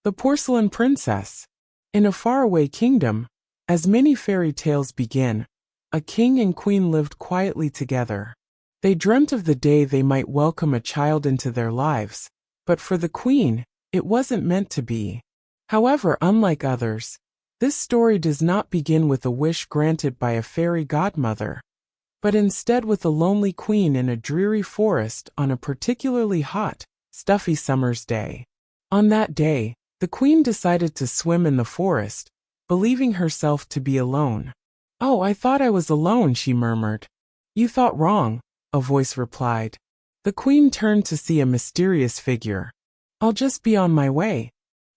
The Porcelain Princess. In a faraway kingdom, as many fairy tales begin, a king and queen lived quietly together. They dreamt of the day they might welcome a child into their lives, but for the queen, it wasn't meant to be. However, unlike others, this story does not begin with a wish granted by a fairy godmother, but instead with a lonely queen in a dreary forest on a particularly hot, stuffy summer's day. On that day, the queen decided to swim in the forest, believing herself to be alone. "Oh, I thought I was alone," she murmured. "You thought wrong," a voice replied. The queen turned to see a mysterious figure. "I'll just be on my way."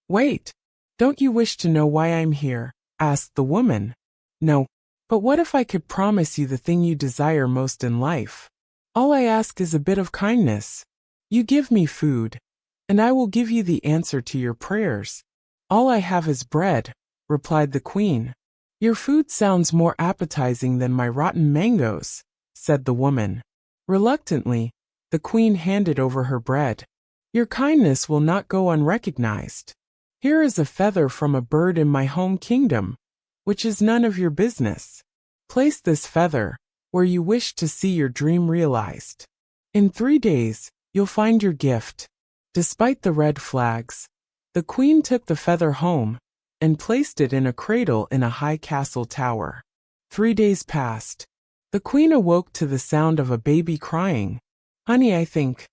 "Wait. Don't you wish to know why I'm here?" asked the woman. "No. But what if I could promise you the thing you desire most in life? All I ask is a bit of kindness. You give me food, and I will give you the answer to your prayers." "All I have is bread," replied the queen. "Your food sounds more appetizing than my rotten mangoes," said the woman. Reluctantly, the queen handed over her bread. "Your kindness will not go unrecognized. Here is a feather from a bird in my home kingdom, which is none of your business. Place this feather where you wish to see your dream realized. In 3 days, you'll find your gift." Despite the red flags, the queen took the feather home and placed it in a cradle in a high castle tower. 3 days passed. The queen awoke to the sound of a baby crying. "Honey, I think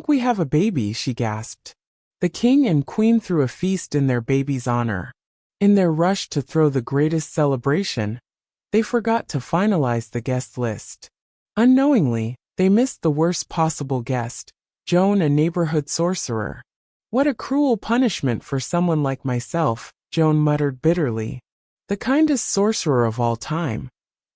we have a baby," she gasped. The king and queen threw a feast in their baby's honor. In their rush to throw the greatest celebration, they forgot to finalize the guest list. Unknowingly, they missed the worst possible guest, Joan, a neighborhood sorcerer. "What a cruel punishment for someone like myself," Joan muttered bitterly. "The kindest sorcerer of all time.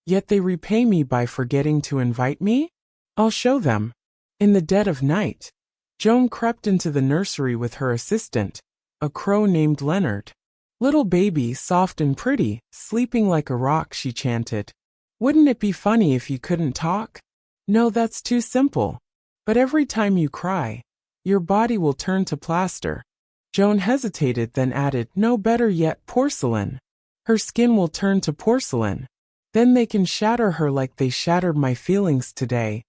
Yet they repay me by forgetting to invite me? I'll show them." In the dead of night, Joan crept into the nursery with her assistant, a crow named Leonard. "Little baby, soft and pretty, sleeping like a rock," she chanted. "Wouldn't it be funny if you couldn't talk? No, that's too simple. But every time you cry, your body will turn to plaster." Joan hesitated, then added, "No, better yet, porcelain. Her skin will turn to porcelain. Then they can shatter her like they shattered my feelings today."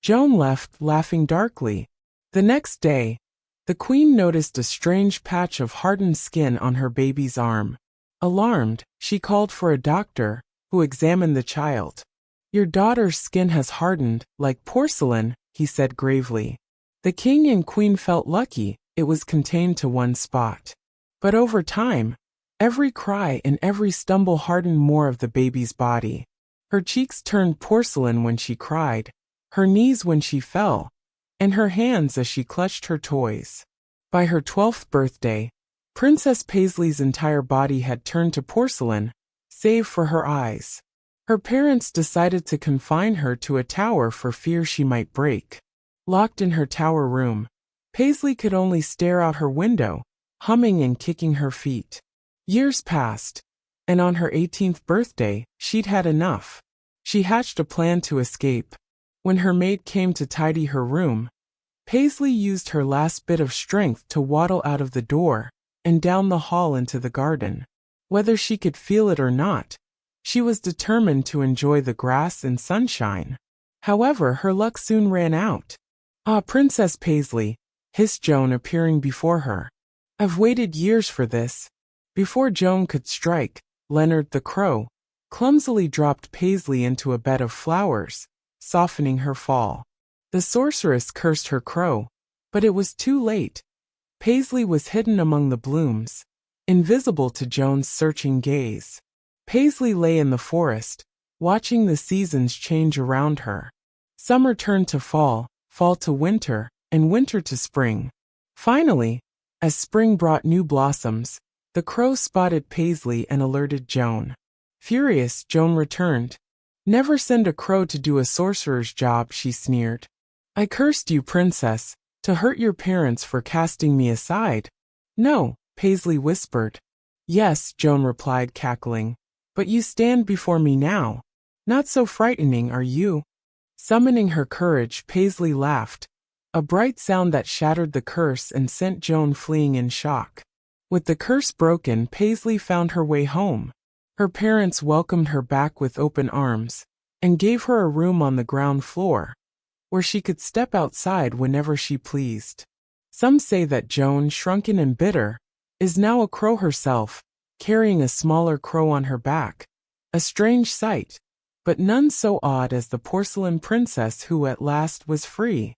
Joan left, laughing darkly. The next day, the queen noticed a strange patch of hardened skin on her baby's arm. Alarmed, she called for a doctor, who examined the child. "Your daughter's skin has hardened, like porcelain," he said gravely. The king and queen felt lucky it was contained to one spot. But over time, every cry and every stumble hardened more of the baby's body. Her cheeks turned porcelain when she cried, her knees when she fell, and her hands as she clutched her toys. By her 12th birthday, Princess Paisley's entire body had turned to porcelain, save for her eyes. Her parents decided to confine her to a tower for fear she might break. Locked in her tower room, Paisley could only stare out her window, humming and kicking her feet. Years passed, and on her 18th birthday, she'd had enough. She hatched a plan to escape. When her maid came to tidy her room, Paisley used her last bit of strength to waddle out of the door and down the hall into the garden. Whether she could feel it or not, she was determined to enjoy the grass and sunshine. However, her luck soon ran out. "Ah, Princess Paisley," hissed Joan, appearing before her. "I've waited years for this." Before Joan could strike, Leonard the crow clumsily dropped Paisley into a bed of flowers, softening her fall. The sorceress cursed her crow, but it was too late. Paisley was hidden among the blooms, invisible to Joan's searching gaze. Paisley lay in the forest, watching the seasons change around her. Summer turned to fall, fall to winter, and winter to spring. Finally, as spring brought new blossoms, the crow spotted Paisley and alerted Joan. Furious, Joan returned. "Never send a crow to do a sorcerer's job," she sneered. "I cursed you, princess, to hurt your parents for casting me aside." "No," Paisley whispered. "Yes," Joan replied, cackling. "But you stand before me now. Not so frightening, are you?" Summoning her courage, Paisley laughed, a bright sound that shattered the curse and sent Joan fleeing in shock. With the curse broken, Paisley found her way home. Her parents welcomed her back with open arms, and gave her a room on the ground floor, where she could step outside whenever she pleased. Some say that Joan, shrunken and bitter, is now a crow herself, carrying a smaller crow on her back. A strange sight, but none so odd as the porcelain princess who at last was free.